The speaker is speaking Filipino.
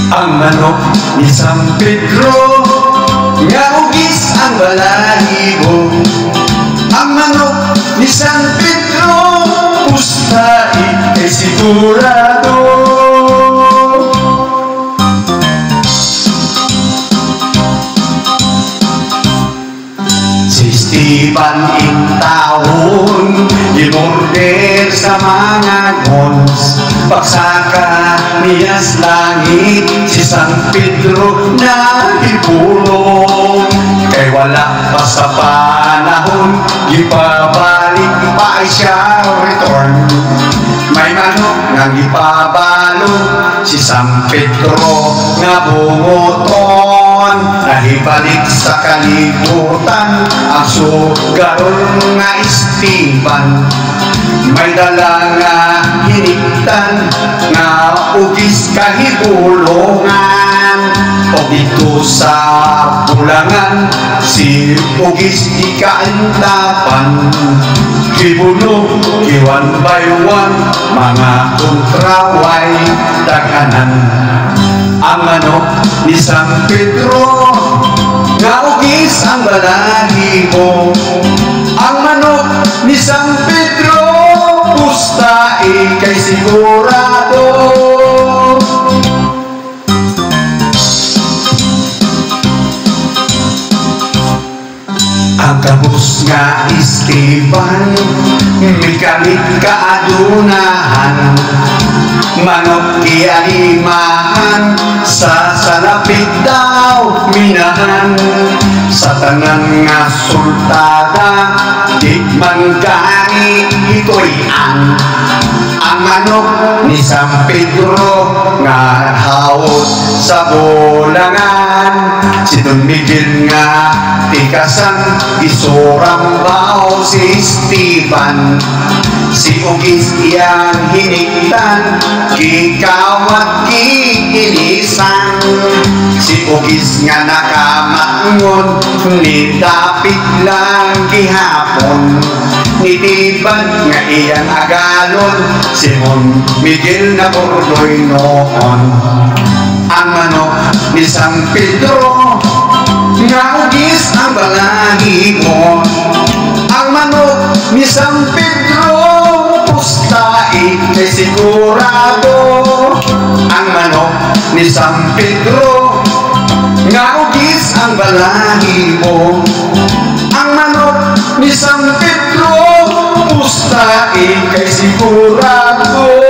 Ang manok ni San Pedro, nga ugis ang balahibo. Ang manok ni San Pedro, pustai kay sigurado. Si Esteban intawon, gimorder sa mga gons. Pagsaka niyas langit, si San Pedro na ipulong. Kay wala pa sa panahon, ipabalik pa siya return. May manok nga ipabalo, si San Pedro nga bungoton. Nahibalik sa kalibutan, ang sugaron nga Esteban. May dala nga hiniktan, nga ugis kahibulongan. O dito sa bulangan, si ugis ikaantapan. Kibuno, kiwan by one, mga kontraway daganan. Ang manok ni San Pedro, nga ugis ang balahibo. Ang manok ni San Pedro, pustai kay sigurado. Ang kabus nga Esteban, mikalit kaadunahan. Manok ianimahan, sa salapit daw minahan. Sa tanan nga sultada, di man gani ito'y ang manok ni San Pedro, nga hawot sa bulangan. Si Don Miguel nga tikasan, isurambaw si Esteban. Si ugis iyang hiniktan, kikawat kiinisan. Si ugis nga nakamatngon, ni dapit lang gihapon. Nitiban nga iyang agalon, si Don Miguel na burdoy noon. Ang manok ni San Pedro, nga ugis ang balahibo. Ang manok ni San Pedro, pustai kay sigurado. Ang manok ni San Pedro, nga ugis ang balahibo. Ang manok ni San Pedro, pustai kay sigurado.